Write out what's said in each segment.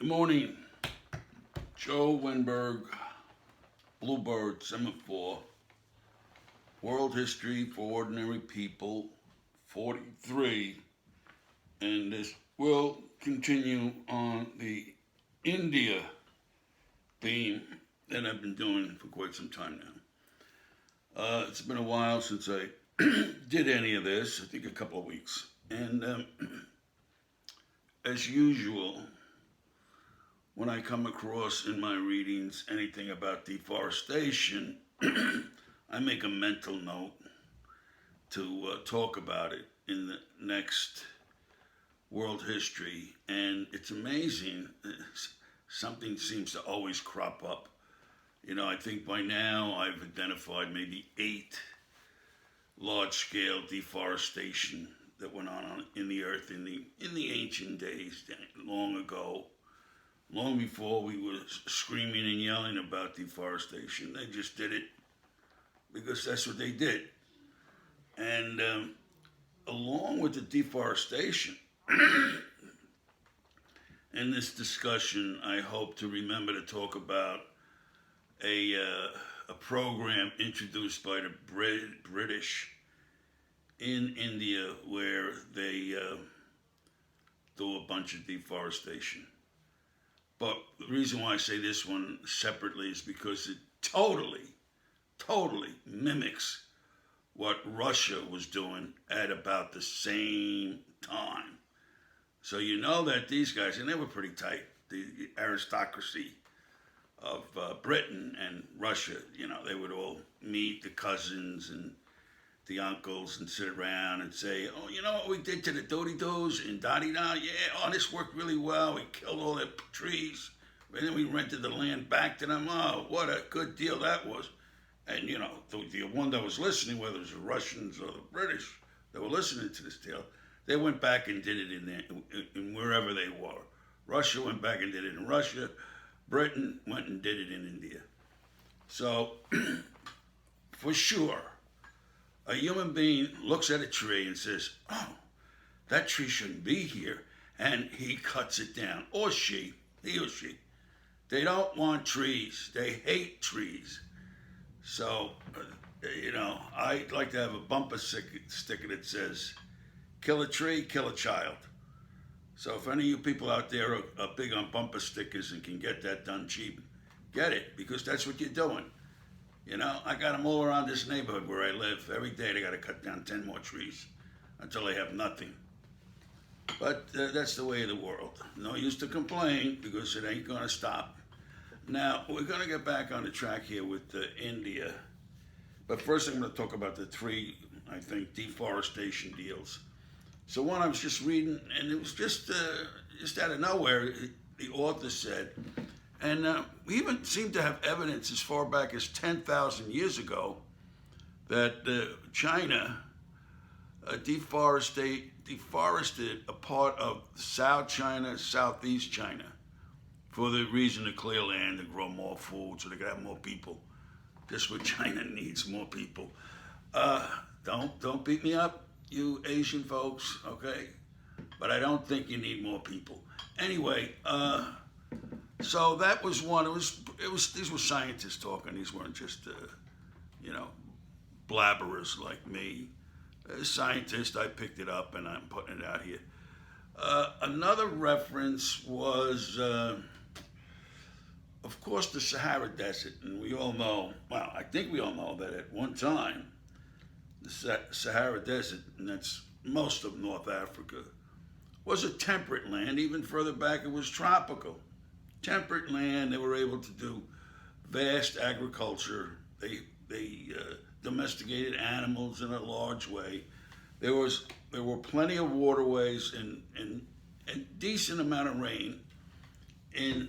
Good morning. Joe Winberg, Bluebird, Semaphore, World History for Ordinary People, 43. And this will continue on the India theme that I've been doing for quite some time now. It's been a while since I did any of this, I think a couple of weeks. And as usual, when I come across in my readings anything about deforestation, I make a mental note to talk about it in the next world history. And it's amazing, something seems to always crop up. You know, I think by now I've identified maybe 8 large-scale deforestation that went on in the earth in the ancient days, long ago. Long before we were screaming and yelling about deforestation, they just did it because that's what they did. And along with the deforestation, in this discussion, I hope to remember to talk about a program introduced by the British in India where they do a bunch of deforestation. But the reason why I say this one separately is because it totally mimics what Russia was doing at about the same time. So you know that these guys, and they were pretty tight, the aristocracy of Britain and Russia, you know, they would all meet the cousins and the uncles and sit around and say, oh, you know what we did to the doody-doos and da-di-da? Yeah, oh, this worked really well. We killed all their trees. And then we rented the land back to them. Oh, what a good deal that was. And, you know, the one that was listening, whether it was the Russians or the British that were listening to this deal, they went back and did it in wherever they were. Russia went back and did it in Russia. Britain went and did it in India. So, for sure, a human being looks at a tree and says, oh, that tree shouldn't be here, and he cuts it down. Or she, he or she. They don't want trees. They hate trees. So, you know, I'd like to have a bumper sticker that says, kill a tree, kill a child. So if any of you people out there are big on bumper stickers and can get that done cheap, get it, because that's what you're doing. You know, I got them all around this neighborhood where I live. Every day they got to cut down 10 more trees until they have nothing. But that's the way of the world. No use to complain because it ain't going to stop. Now, we're going to get back on the track here with India. But first I'm going to talk about the 3, I think, deforestation deals. So one I was just reading, and it was just out of nowhere, the author said, and we even seem to have evidence as far back as 10,000 years ago that China deforested a part of South China, Southeast China, for the reason to clear land and grow more food so they could have more people. Just what China needs, more people. Don't beat me up, you Asian folks, okay? But I don't think you need more people. Anyway, so that was one. It was. These were scientists talking. These weren't just, you know, blabberers like me. As a scientist, I picked it up and I'm putting it out here. Another reference was, of course, the Sahara Desert, and we all know. Well, I think we all know that at one time, the Sahara Desert, and that's most of North Africa, was a temperate land. Even further back, it was tropical. Temperate land. They were able to do vast agriculture. They domesticated animals in a large way. There were plenty of waterways and decent amount of rain in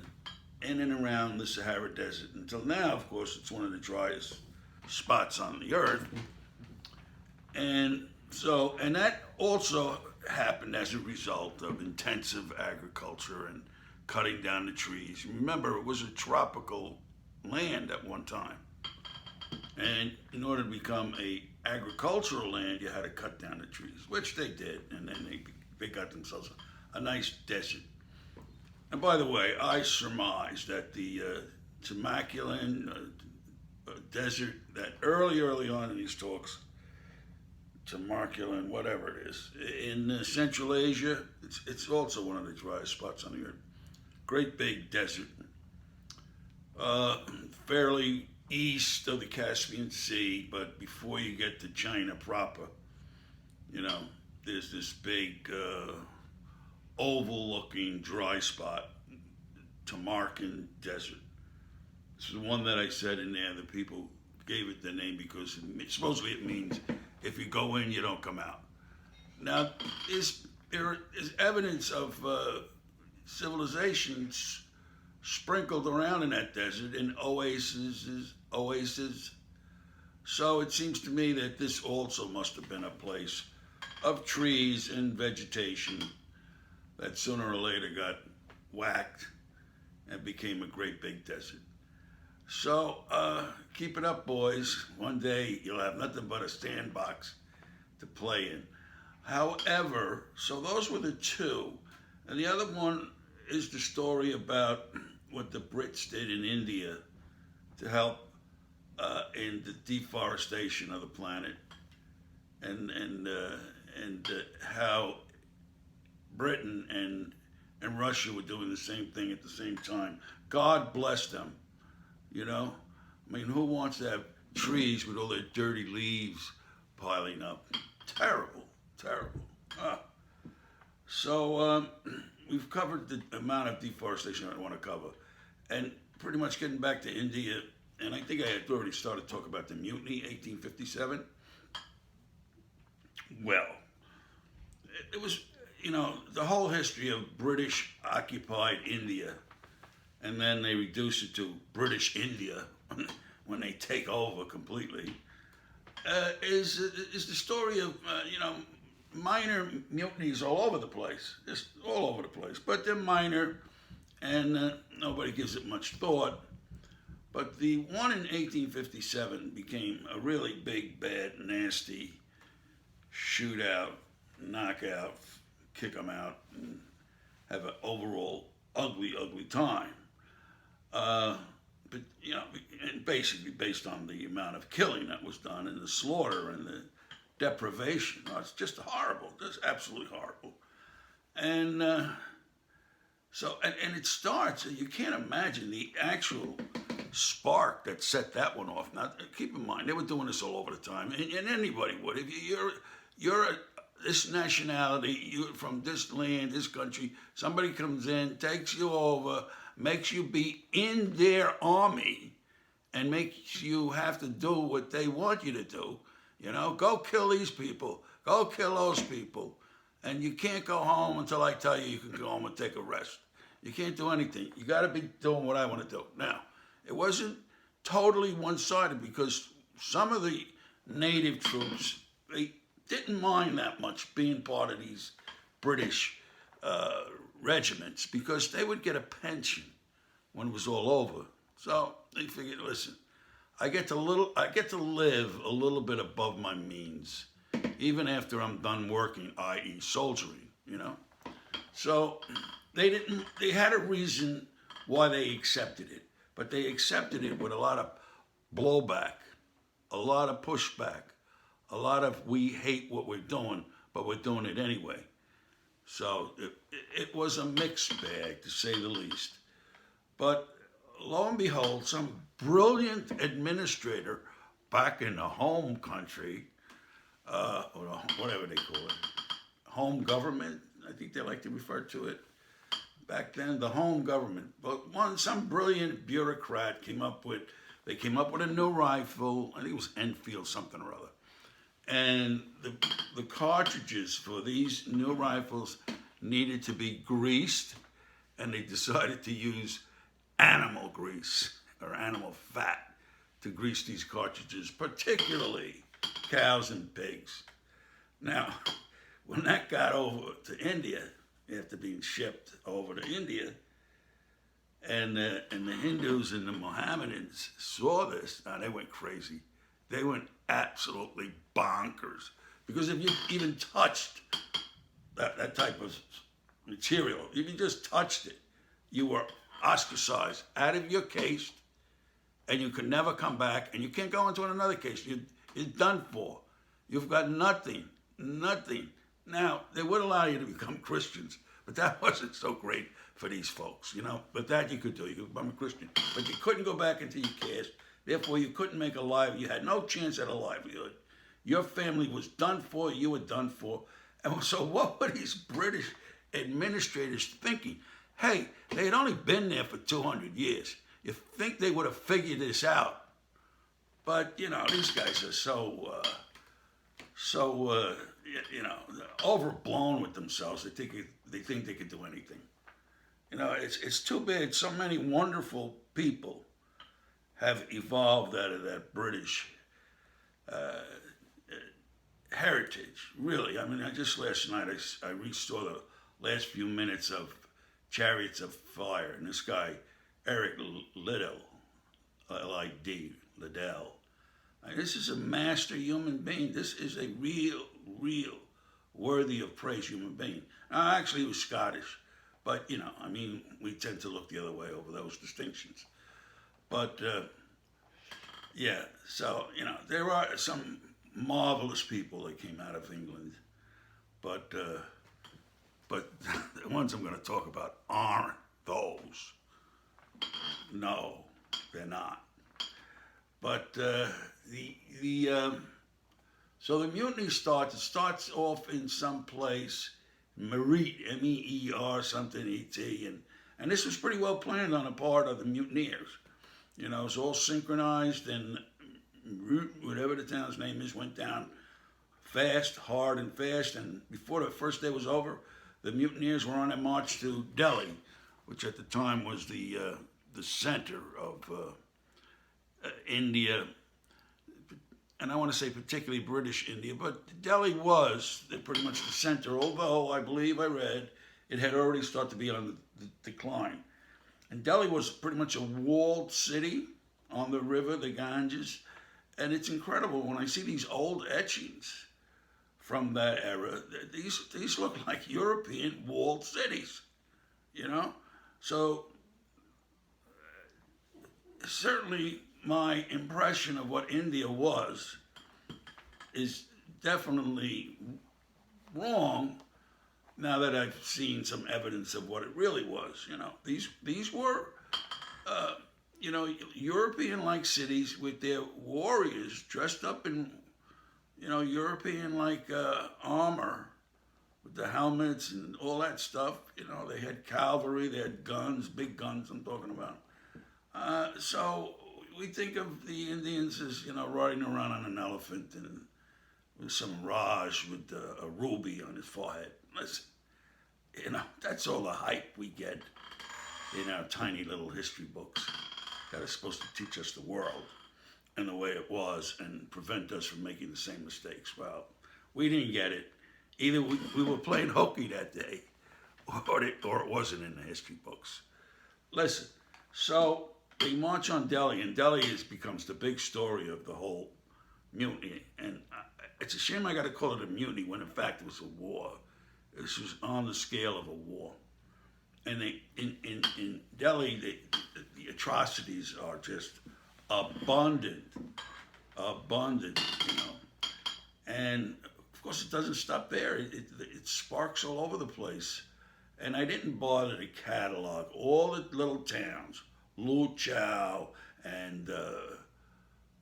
and around the Sahara Desert. Until now, of course, it's one of the driest spots on the earth. And so, and that also happened as a result of intensive agriculture and cutting down the trees. Remember, it was a tropical land at one time. And in order to become a agricultural land, you had to cut down the trees, which they did, and then they got themselves a nice desert. And by the way, I surmise that the Temacula desert, that early on in these talks, Temacula, whatever it is, in Central Asia, it's also one of the driest spots on the earth. Great big desert, fairly east of the Caspian Sea, but before you get to China proper, you know, there's this big oval-looking dry spot, Tamarkan Desert. This is one that I said in there. The people gave it the name because supposedly it means if you go in, you don't come out. Now, there is evidence of civilizations sprinkled around in that desert in oases. So it seems to me that this also must have been a place of trees and vegetation that sooner or later got whacked and became a great big desert. So keep it up, boys. One day you'll have nothing but a sandbox to play in. However, so those were the two. And the other one is the story about what the Brits did in India to help in the deforestation of the planet, and how Britain and Russia were doing the same thing at the same time. God bless them, you know? I mean, who wants to have trees with all their dirty leaves piling up? Terrible, terrible. So we've covered the amount of deforestation I want to cover. And pretty much getting back to India, and I think I had already started talking about the mutiny, 1857. Well, it was, you know, the whole history of British occupied India, and then they reduce it to British India when they take over completely, is the story of, you know, minor mutinies all over the place, just all over the place. But they're minor, and nobody gives it much thought. But the one in 1857 became a really big, bad, nasty shootout, knockout, kick them out, and have an overall ugly, ugly time. But, you know, and basically based on the amount of killing that was done and the slaughter and the deprivation. It's just horrible, just absolutely horrible. And and it starts, you can't imagine the actual spark that set that one off. Now, keep in mind, they were doing this all over the time, and anybody would. If you're this nationality, you're from this land, this country, somebody comes in, takes you over, makes you be in their army, and makes you have to do what they want you to do. You know, go kill these people, go kill those people, and you can't go home until I tell you can go home and take a rest. You can't do anything. You got to be doing what I want to do. Now, it wasn't totally one-sided because some of the native troops, they didn't mind that much being part of these British regiments because they would get a pension when it was all over. So they figured, listen, I get to live a little bit above my means, even after I'm done working, i.e. soldiering, you know? So they had a reason why they accepted it, but they accepted it with a lot of blowback, a lot of pushback, a lot of we hate what we're doing, but we're doing it anyway. So it was a mixed bag, to say the least. But lo and behold, some brilliant administrator back in the home country, or whatever they call it, home government, I think they like to refer to it. Back then, the home government. But some brilliant bureaucrat came up with a new rifle, I think it was Enfield something or other. And the cartridges for these new rifles needed to be greased, and they decided to use animal grease or animal fat to grease these cartridges, particularly cows and pigs. Now, when that got over to India, after being shipped over to India, and the Hindus and the Mohammedans saw this, now they went crazy. They went absolutely bonkers. Because if you even touched that type of material, if you just touched it, you were ostracized, out of your case, and you could never come back, and you can't go into another case. You're done for. You've got nothing, nothing. Now, they would allow you to become Christians, but that wasn't so great for these folks, But that you could do. You could become a Christian. But you couldn't go back into your caste. Therefore, you couldn't make a livelihood. You had no chance at a livelihood. Your family was done for. You were done for. And so what were these British administrators thinking? Hey, they had only been there for 200 years. You think they would have figured this out. But, these guys are so overblown with themselves. They think they could do anything. It's too bad so many wonderful people have evolved out of that British heritage, really. I mean, just last night I saw the last few minutes of Chariots of Fire, and this guy, Eric Liddell, L-I-D, Liddell. This is a master human being. This is a real, worthy of praise human being. Now, actually, he was Scottish, but, we tend to look the other way over those distinctions. But, so, there are some marvelous people that came out of England, but the ones I'm going to talk about aren't those. No, they're not. But so the mutiny starts. It starts off in some place, Meerut, M-E-E-R something E-T, and this was pretty well planned on the part of the mutineers. It's all synchronized, and Meerut, whatever the town's name is, went down fast, hard and fast, and before the first day was over, the mutineers were on a march to Delhi, which at the time was the center of India, and I want to say particularly British India, but Delhi was pretty much the center, although I believe I read it had already started to be on the decline. And Delhi was pretty much a walled city on the river, the Ganges, and it's incredible when I see these old etchings from that era. These look like European walled cities, So certainly my impression of what India was is definitely wrong now that I've seen some evidence of what it really was. These were European-like cities with their warriors dressed up in European-like armor with the helmets and all that stuff. They had cavalry, they had guns, big guns I'm talking about. So we think of the Indians as, riding around on an elephant and with some Raj with a ruby on his forehead. Listen, that's all the hype we get in our tiny little history books that are supposed to teach us the world and the way it was and prevent us from making the same mistakes. Well, we didn't get it. Either we were playing hokey that day or it wasn't in the history books. Listen, so they march on Delhi, and Delhi becomes the big story of the whole mutiny. And it's a shame I got to call it a mutiny when, in fact, it was a war. This was on the scale of a war. And in Delhi, the atrocities are just abundant. And, of course, it doesn't stop there. It sparks all over the place. And I didn't bother to catalog all the little towns, Luchow and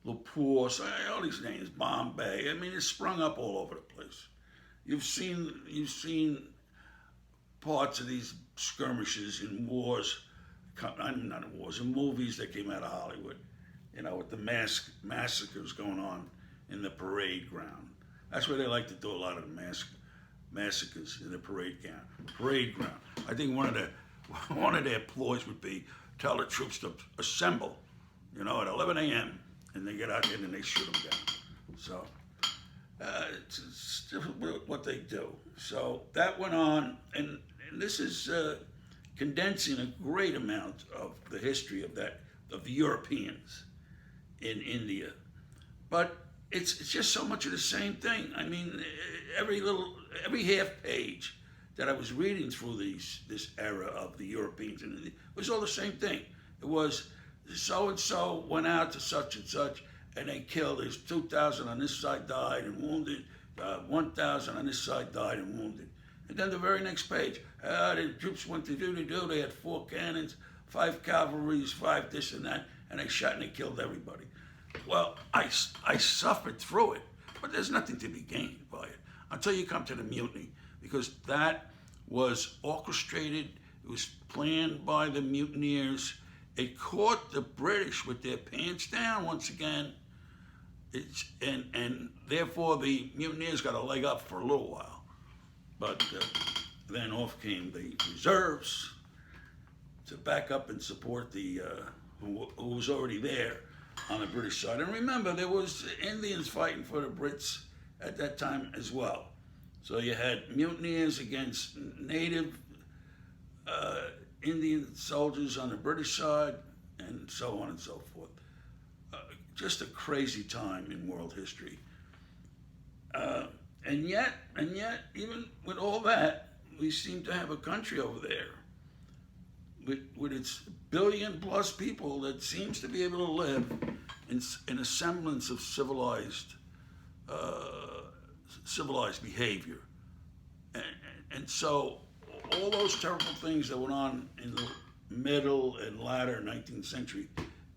Lapur, all these names, Bombay. I mean, it's sprung up all over the place. You've seen parts of these skirmishes in wars, not in wars, in movies that came out of Hollywood, with the massacres going on in the parade ground. That's where they like to do a lot of the massacres in the parade ground. I think one of their ploys would be tell the troops to assemble, at 11 a.m. and they get out there and they shoot them down. So it's what they do. So that went on, and this is condensing a great amount of the history of the Europeans in India. But it's just so much of the same thing. I mean, every half page that I was reading through this era of the Europeans, and it was all the same thing. It was so and so went out to such and such, and they killed. There's 2,000 on this side died and wounded. 1,000 on this side died and wounded. And then the very next page, the troops went to do. They had 4 cannons, 5 cavalries, 5 this and that, and they shot and they killed everybody. Well, I suffered through it, but there's nothing to be gained by it until you come to the mutiny, because that was orchestrated. It was planned by the mutineers. It caught the British with their pants down once again. And therefore the mutineers got a leg up for a little while. But then off came the reserves to back up and support the who was already there on the British side. And remember, there was Indians fighting for the Brits at that time as well. So you had mutineers against native Indian soldiers on the British side, and so on and so forth. Just a crazy time in world history. And yet, even with all that, we seem to have a country over there with its billion-plus people that seems to be able to live in a semblance of civilized behavior. And so all those terrible things that went on in the middle and latter 19th century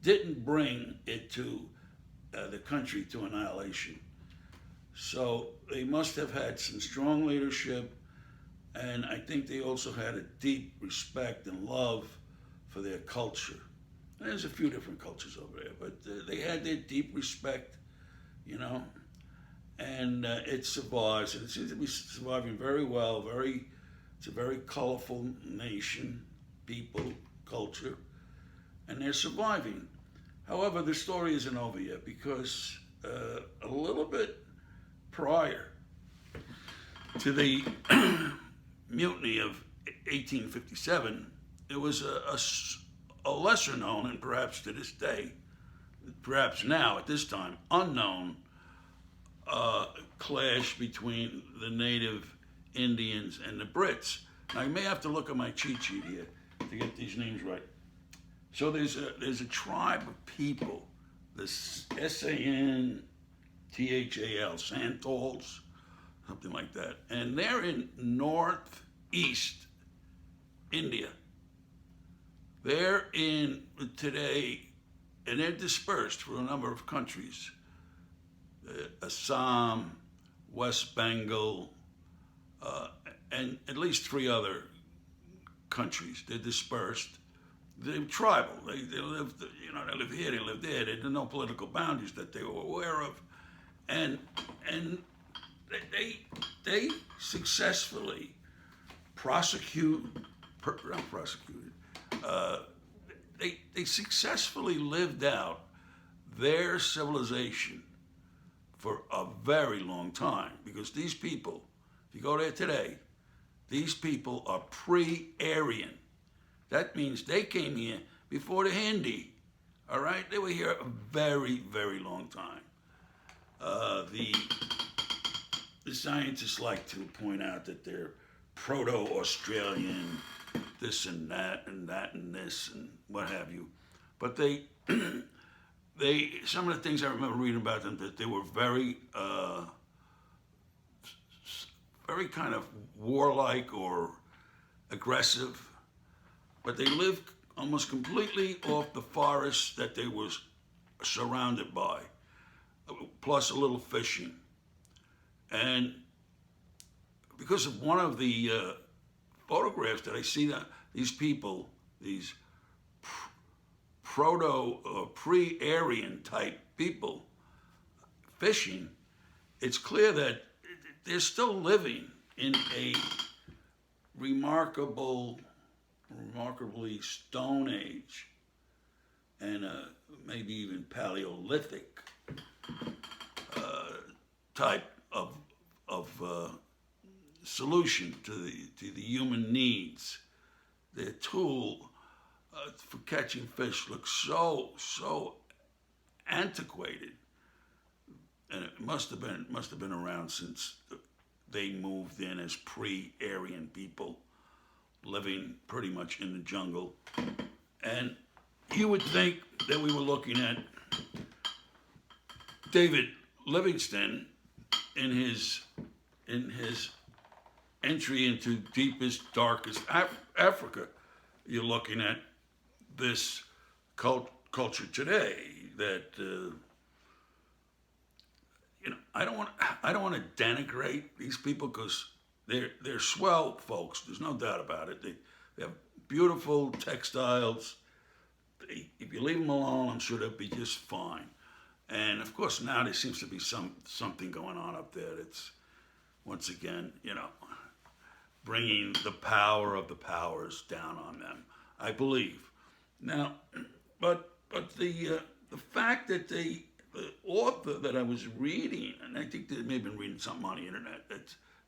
didn't bring it to the country to annihilation. So they must have had some strong leadership, and I think they also had a deep respect and love for their culture. And there's a few different cultures over there, but they had their deep respect, and it survives, and it seems to be surviving very well. It's a very colorful nation, people, culture, and they're surviving. However, the story isn't over yet, because a little bit prior to the mutiny of 1857, it was a lesser known, and perhaps to this day, perhaps now at this time, unknown clash between the native Indians and the Brits. Now, I may have to look at my cheat sheet here to get these names right. So there's a tribe of people, this Santhal, Santals, something like that, and they're in northeast India. They're in today, and they're dispersed through a number of countries: Assam, West Bengal, and at least 3 other countries. They're dispersed. They're tribal. They live, they live here, they live there. There are no political boundaries that they were aware of, and they successfully they successfully lived out their civilization for a very long time, because these people, if you go there today, these people are pre-Aryan. That means they came here before the Hindi, all right? They were here a very, very long time. The scientists like to point out that they're proto-Australian, this and that and that and this and what have you. But they some of the things I remember reading about them, that they were very kind of warlike or aggressive, but they lived almost completely off the forest that they were surrounded by, plus a little fishing. And because of one of the photographs that I see, that these people, these proto or pre-Aryan type people fishing, it's clear that they're still living in a remarkably Stone Age and maybe even Paleolithic type of solution to the human needs. Their tool for catching fish looks so antiquated, and it must have been around since they moved in as pre-Aryan people living pretty much in the jungle. And you would think that we were looking at David Livingstone in his entry into deepest, darkest Africa. You're looking at this culture today that I don't want to denigrate these people because they're swell folks. There's no doubt about it. They have beautiful textiles. If you leave them alone, I'm sure they'll be just fine. And of course, now there seems to be something going on up there that's, once again, bringing the power of the powers down on them, I believe. Now, but the fact that the author that I was reading, and I think they may have been reading something on the internet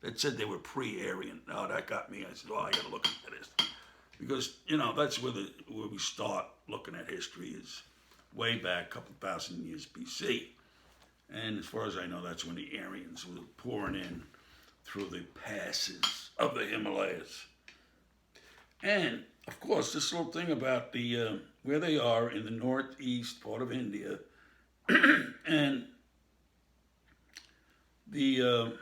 that said they were pre-Aryan. Oh, that got me. I said, I got to look into this. Because, that's where we start looking at history is way back, a couple thousand years BC. And as far as I know, that's when the Aryans were pouring in through the passes of the Himalayas. And, of course, this little thing about the where they are in the northeast part of India and the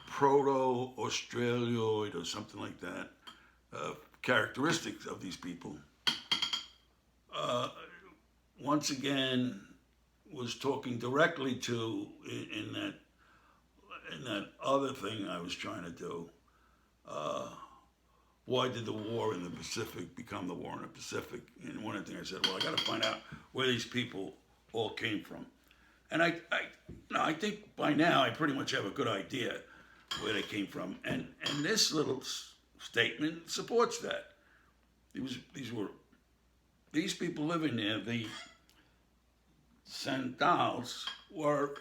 proto-Australoid or something like that characteristics of these people, once again, was talking directly to in that other thing I was trying to do. Why did the war in the Pacific become the war in the Pacific? And one of the things I said, I got to find out where these people all came from. And I think by now I pretty much have a good idea where they came from. And this little statement supports that. These people living there, the Santals, were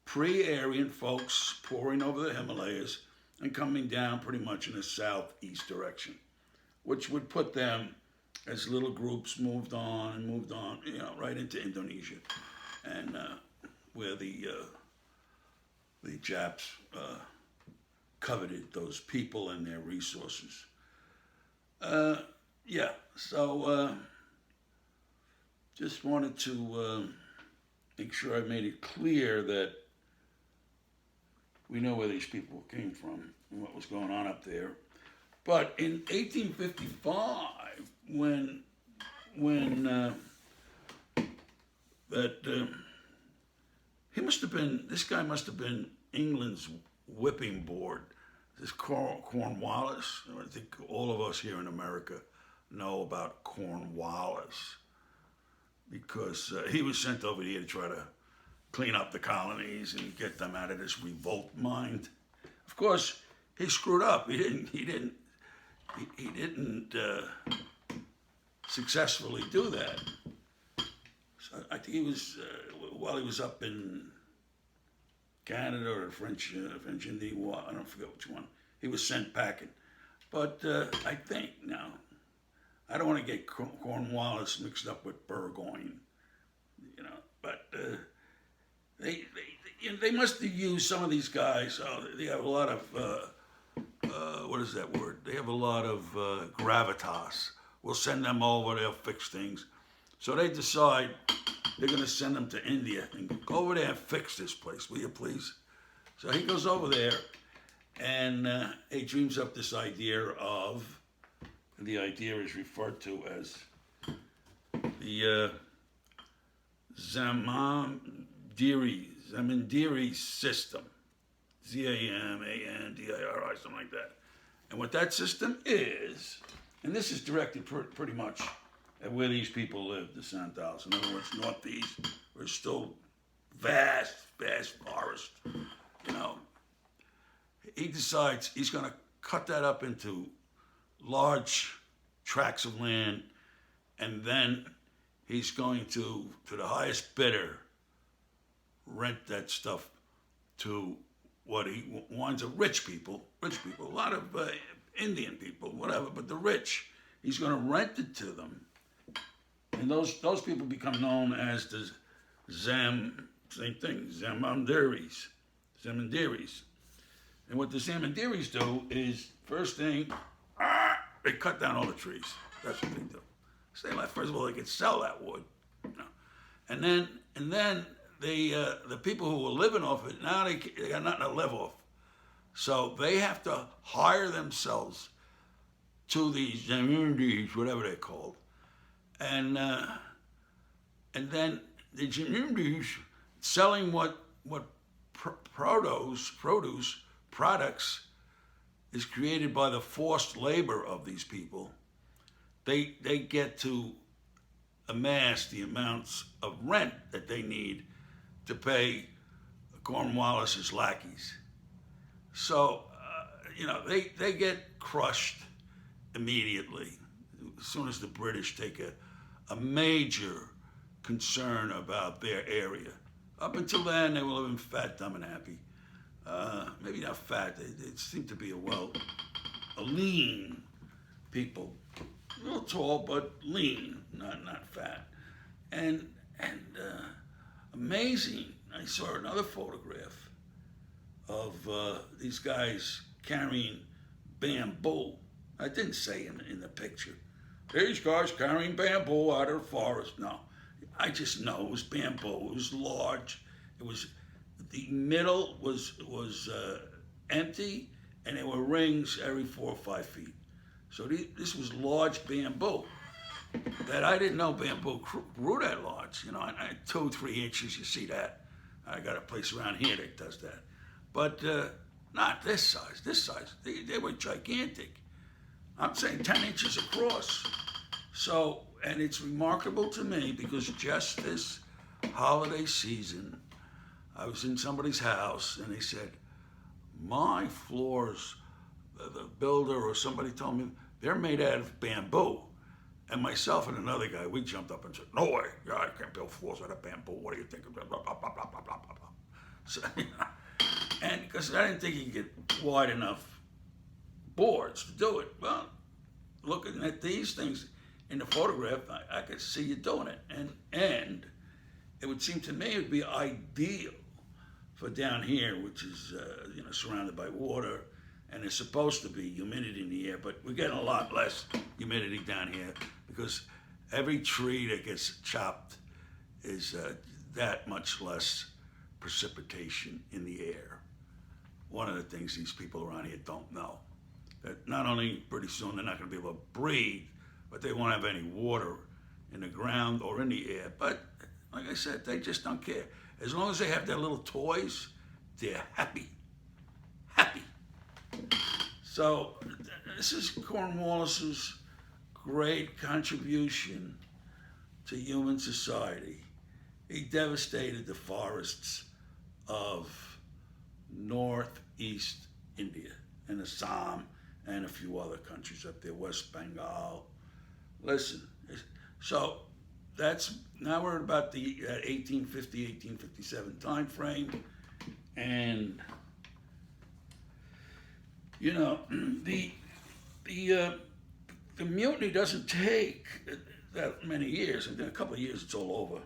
pre-Aryan folks pouring over the Himalayas and coming down pretty much in a southeast direction, which would put them, as little groups moved on, right into Indonesia, and where the Japs coveted those people and their resources. So just wanted to make sure I made it clear that we know where these people came from and what was going on up there. But in 1855, when this guy must have been England's whipping board, this Cornwallis. I think all of us here in America know about Cornwallis because he was sent over here to try to clean up the colonies and get them out of this revolt mind. Of course, he screwed up. He didn't successfully do that. So I think he was while he was up in Canada or French Indian War, I don't forget which one. He was sent packing. But I think now, I don't want to get Cornwallis mixed up with Burgoyne, but they must have used some of these guys. They have a lot of what is that word? They have a lot of gravitas. We'll send them over. They'll fix things. So they decide they're going to send him to India and go over there and fix this place, will you please? So he goes over there and he dreams up this idea the idea is referred to as the Zamindiri system, Zamandiri, something like that. And what that system is, and this is directed pretty much at where these people live, the Santals. In other words, northeast, where it's still vast forest. He decides he's going to cut that up into large tracts of land, and then he's going to the highest bidder, rent that stuff to what he wants of rich people, a lot of Indian people, whatever, but the rich. He's going to rent it to them. And those people become known as the Same thing, Zamandaries. And what the Zamandaries do is, first thing, they cut down all the trees. That's what they do. So they first of all, they could sell that wood. You know. And then the people who were living off it, now they got nothing to live off. So they have to hire themselves to these Zamandaries, whatever they're called. And then the Zamandaries selling what products is created by the forced labor of these people. They get to amass the amounts of rent that they need to pay Cornwallis's lackeys. So, they get crushed immediately as soon as the British take a major concern about their area. Up until then, they were living fat, dumb, and happy. Maybe not fat. They seem to be a lean people. A little tall, but lean, not fat. And amazing, I saw another photograph of these guys carrying bamboo. I didn't say in the picture, these guys carrying bamboo out of the forest. No, I just know it was bamboo. It was large. It was, the middle was empty, and there were rings every 4 or 5 feet. So this was large bamboo that I didn't know bamboo grew that large. 2, 3 inches, you see that. I got a place around here that does that. But not this size. This size, they were gigantic. I'm saying 10 inches across. So, and it's remarkable to me because just this holiday season, I was in somebody's house and they said, my floors, the builder or somebody told me, they're made out of bamboo. And myself and another guy, we jumped up and said, no way, I can't build floors out of bamboo. What do you think of that? Blah, blah, blah, blah, blah, blah, blah. So, and because I didn't think you could get wide enough boards to do it. Well, looking at these things in the photograph, I could see you doing it. And it would seem to me it would be ideal for down here, which is surrounded by water, and there's supposed to be humidity in the air, but we're getting a lot less humidity down here because every tree that gets chopped is that much less precipitation in the air. One of the things these people around here don't know, that not only pretty soon they're not going to be able to breathe, but they won't have any water in the ground or in the air. But like I said, they just don't care. As long as they have their little toys, they're happy. Happy. So this is Cornwallis's great contribution to human society. He devastated the forests of northeast India and Assam and a few other countries up there, West Bengal. Listen, so now we're at about the 1850, 1857 time frame, and the mutiny doesn't take that many years. In a couple of years, it's all over.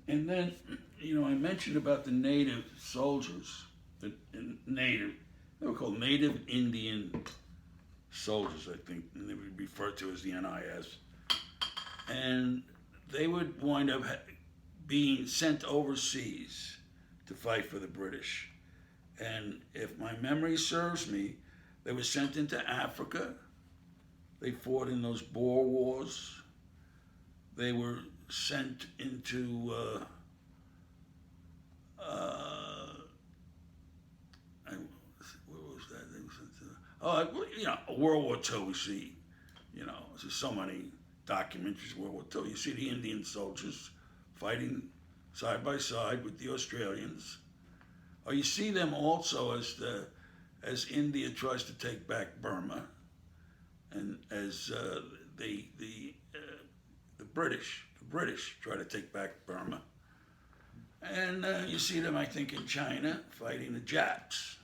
And then, I mentioned about the native soldiers, they were called Native Indian soldiers, I think, and they would be referred to as the NIS. And they would wind up being sent overseas to fight for the British. And if my memory serves me, they were sent into Africa. They fought in those Boer Wars. They were sent into where was that? They were sent to, World War II. We see, there's so many documentaries of World War II. You see the Indian soldiers fighting side by side with the Australians. Or you see them also as India tries to take back Burma, and as the British try to take back Burma. And you see them, I think, in China fighting the Japs.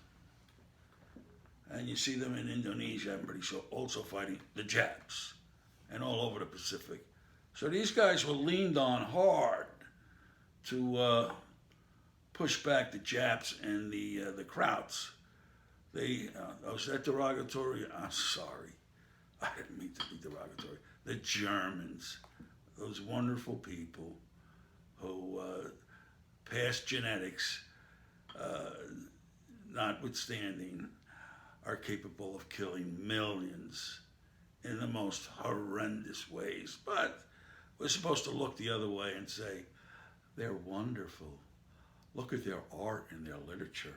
And you see them in Indonesia, I'm pretty sure, also fighting the Japs and all over the Pacific. So these guys were leaned on hard to push back the Japs and the Krauts. Was that derogatory? I'm sorry. I didn't mean to be derogatory. The Germans, those wonderful people who, past genetics notwithstanding, are capable of killing millions in the most horrendous ways. But we're supposed to look the other way and say, they're wonderful. Look at their art and their literature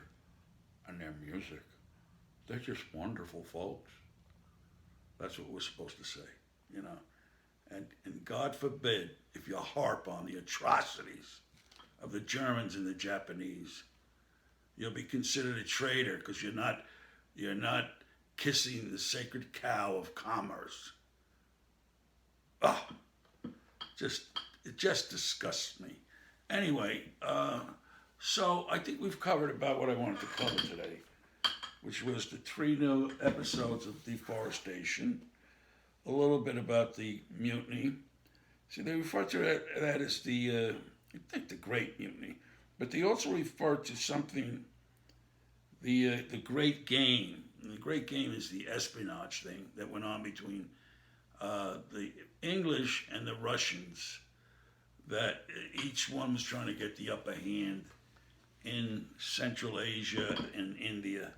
and their music. They're just wonderful folks. That's what we're supposed to say, you know. And God forbid if you harp on the atrocities of the Germans and the Japanese, you'll be considered a traitor because you're not kissing the sacred cow of commerce. Oh, it just disgusts me. Anyway, so I think we've covered about what I wanted to cover today, which was the 3 new episodes of deforestation, a little bit about the mutiny. See, they refer to that as I think the Great Mutiny, but they also refer to something, the Great Game. And the Great Game is the espionage thing that went on between the English and the Russians, that each one was trying to get the upper hand in Central Asia and India,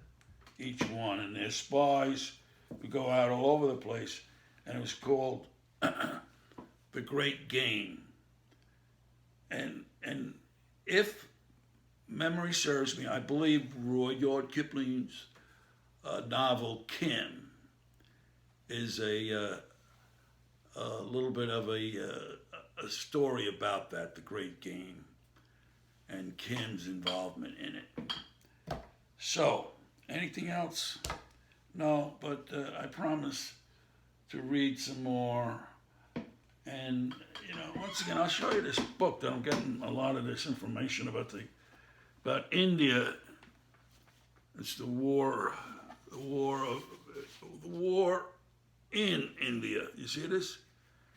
each one. And their spies would go out all over the place, and it was called the Great Game. And if memory serves me, I believe Rudyard Kipling's novel Kim is a little bit of a story about that, the Great Game, and Kim's involvement in it. So, anything else? No, but I promise to read some more. And, you know, once again, I'll show you this book that I'm getting a lot of this information about India. It's the war in India. You see this?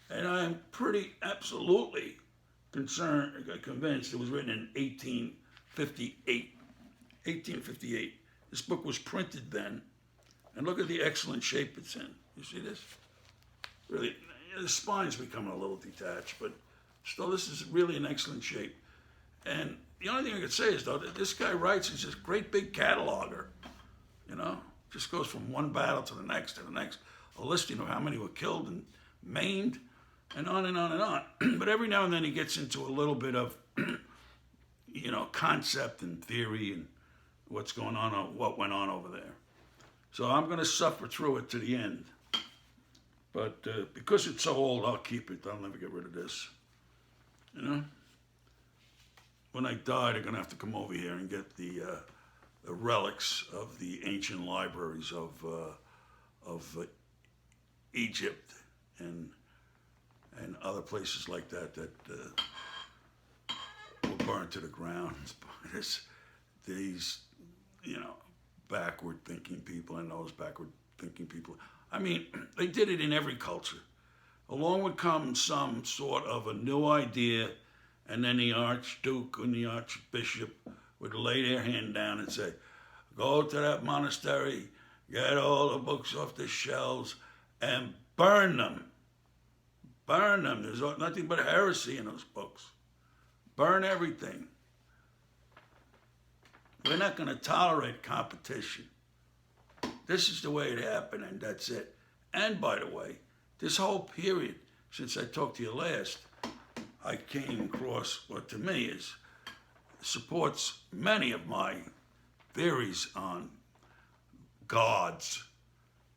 And I'm pretty absolutely convinced it was written in 1858. 1858. This book was printed then. And look at the excellent shape it's in. You see this? Really, the spine's becoming a little detached, but still, this is really in excellent shape. And the only thing I could say is, though, that this guy writes, he's this great big cataloger, you know? Just goes from one battle to the next, a listing of how many were killed and maimed, and on and on and on. But every now and then he gets into a little bit of, you know, concept and theory and what's going on, or what went on over there. So I'm going to suffer through it to the end. But because it's so old, I'll keep it. I'll never get rid of this. You know? When I die, they're going to have to come over here and get the relics of the ancient libraries of Egypt and other places like that were burned to the ground. These, you know, backward-thinking people and those backward-thinking people. I mean, they did it in every culture. Along would come some sort of a new idea, and then the archduke and the archbishop would lay their hand down and say, go to that monastery, get all the books off the shelves, and burn them. Burn them. There's nothing but heresy in those books. Burn everything. We're not going to tolerate competition. This is the way it happened, and that's it. And by the way, this whole period, since I talked to you last, I came across what to me supports many of my theories on gods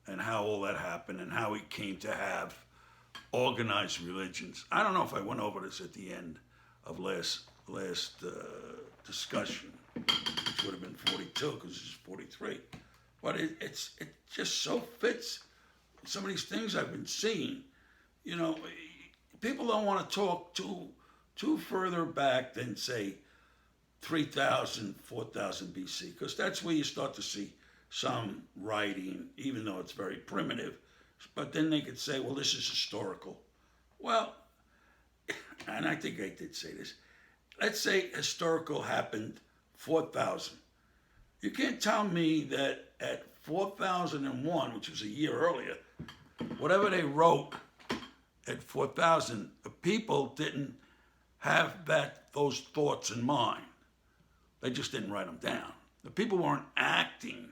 and how all that happened and how we came to have organized religions. I don't know if I went over this at the end of last discussion, which would have been 42 because this is 43. But it just so fits some of these things I've been seeing. You know, people don't want to talk too further back than, say, 3,000, 4,000 BC, because that's where you start to see some writing, even though it's very primitive. But then they could say, well, this is historical. Well, and I think I did say this. Let's say historical happened 4,000. You can't tell me that at 4001, which was a year earlier, whatever they wrote at 4,000, the people didn't have those thoughts in mind. They just didn't write them down. The people weren't acting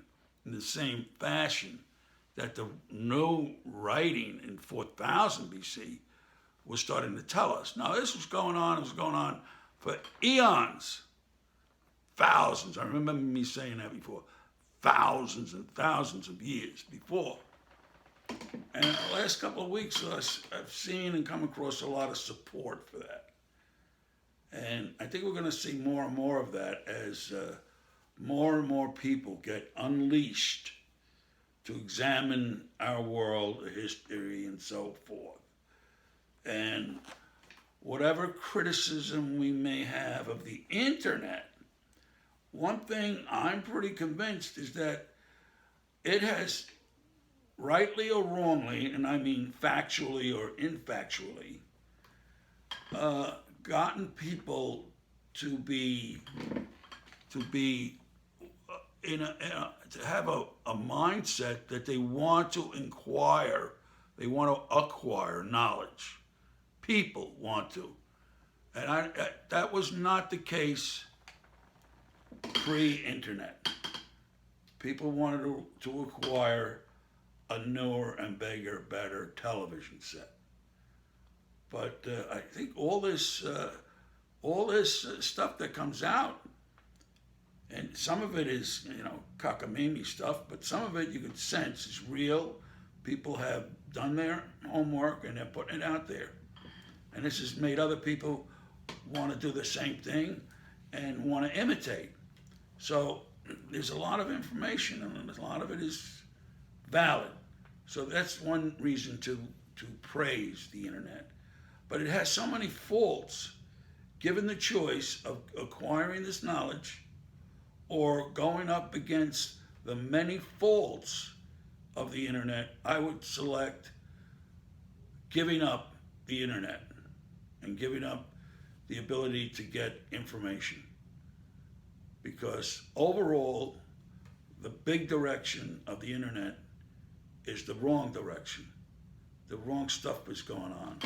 in the same fashion that the new writing in 4000 BC was starting to tell us. Now, this was going on for eons, thousands. I remember me saying that before, thousands and thousands of years before. And in the last couple of weeks, I've seen and come across a lot of support for that. And I think we're going to see more and more of that as more and more people get unleashed to examine our world, history, and so forth. And whatever criticism we may have of the internet, one thing I'm pretty convinced is that it has, rightly or wrongly, and I mean factually or infactually, gotten people to have a mindset that they want to inquire, they want to acquire knowledge. People want to, and that was not the case pre-internet. People wanted to acquire a newer and bigger, better television set. But I think all this stuff that comes out, and some of it is, cockamamie stuff, but some of it you can sense is real. People have done their homework and they're putting it out there. And this has made other people want to do the same thing and want to imitate. So there's a lot of information and a lot of it is valid. So that's one reason to praise the internet. But it has so many faults. Given the choice of acquiring this knowledge or going up against the many faults of the internet, I would select giving up the internet and giving up the ability to get information. Because overall, the big direction of the internet is the wrong direction. The wrong stuff is going on.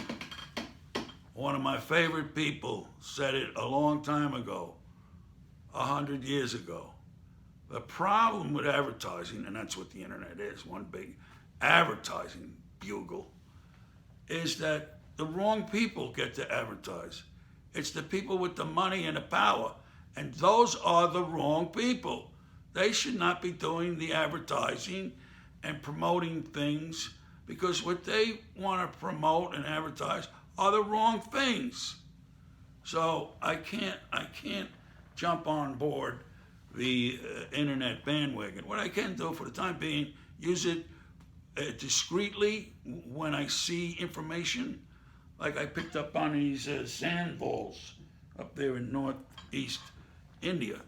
One of my favorite people said it a long time ago, 100 years ago. The problem with advertising, and that's what the internet is, one big advertising bugle, is that the wrong people get to advertise. It's the people with the money and the power, and those are the wrong people. They should not be doing the advertising and promoting things, because what they want to promote and advertise are the wrong things. So I can't jump on board the internet bandwagon. What I can do for the time being, use it discreetly when I see information, like I picked up on these sand balls up there in northeast India.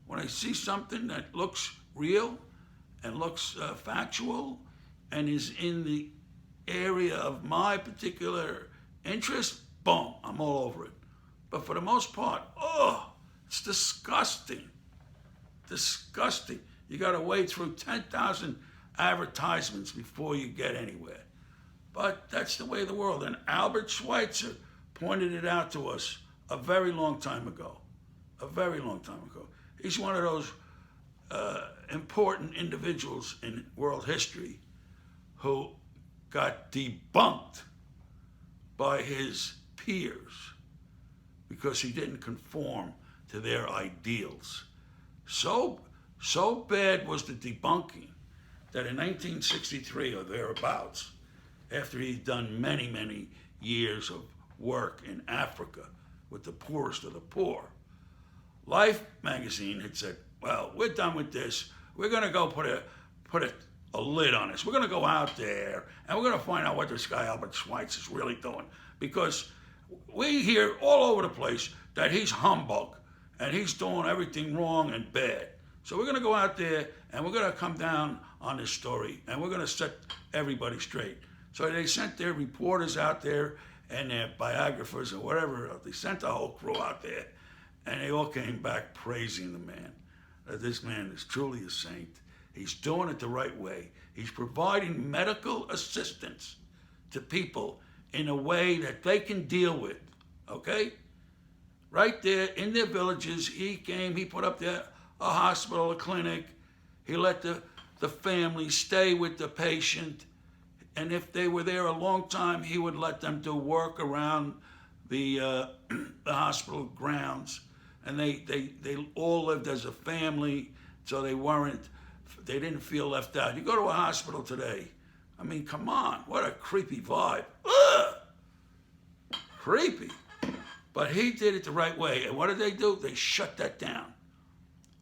When I see something that looks real and looks factual and is in the area of my particular interest, boom, I'm all over it. But for the most part, it's disgusting. Disgusting. You got to wade through 10,000 advertisements before you get anywhere. But that's the way of the world. And Albert Schweitzer pointed it out to us a very long time ago. A very long time ago. He's one of those important individuals in world history who got debunked by his peers because he didn't conform to their ideals. So bad was the debunking that in 1963 or thereabouts, after he'd done many, many years of work in Africa with the poorest of the poor, Life magazine had said, well, we're done with this. We're going to go put a lid on this. We're going to go out there and we're going to find out what this guy Albert Schweitzer is really doing, because we hear all over the place that he's humbug and he's doing everything wrong and bad. So we're going to go out there and we're going to come down on this story and we're going to set everybody straight. So they sent their reporters out there and their biographers or whatever. They sent the whole crew out there and they all came back praising the man. This man is truly a saint. He's doing it the right way. He's providing medical assistance to people in a way that they can deal with, okay? Right there in their villages, he came, he put up there a hospital, a clinic. He let the family stay with the patient. And if they were there a long time, he would let them do work around the hospital grounds. And they all lived as a family, so they didn't feel left out. You go to a hospital today, I mean, come on, what a creepy vibe. Ugh! Creepy. But he did it the right way. And what did they do? They shut that down.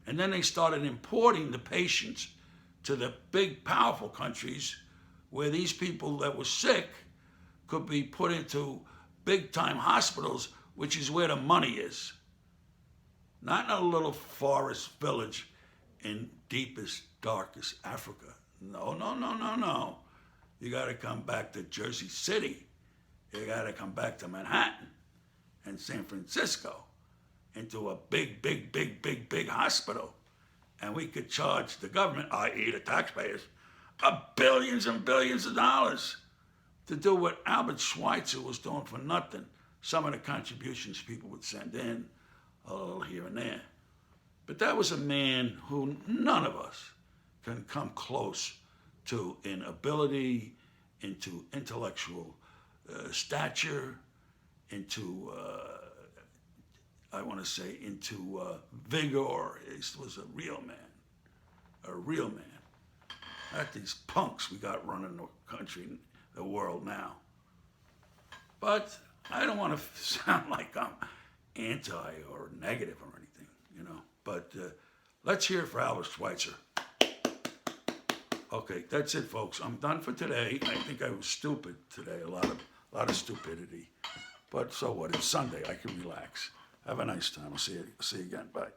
And then they started importing the patients to the big, powerful countries where these people that were sick could be put into big-time hospitals, which is where the money is. Not in a little forest village in deepest, darkest Africa. No, no, no, no, no. You got to come back to Jersey City. You got to come back to Manhattan and San Francisco into a big, big, big, big, big hospital. And we could charge the government, i.e. the taxpayers, billions and billions of dollars to do what Albert Schweitzer was doing for nothing. Some of the contributions people would send in, a little here and there. But that was a man who none of us can come close to in ability, into intellectual stature, into, I want to say, into vigor. He was a real man, a real man. Not these punks we got running the country, the world now. But I don't want to sound like I'm anti or negative or anything, you know. But let's hear it for Albert Schweitzer. Okay, that's it, folks. I'm done for today. I think I was stupid today, a lot of stupidity. But so what? It's Sunday. I can relax. Have a nice time. I'll see you again. Bye.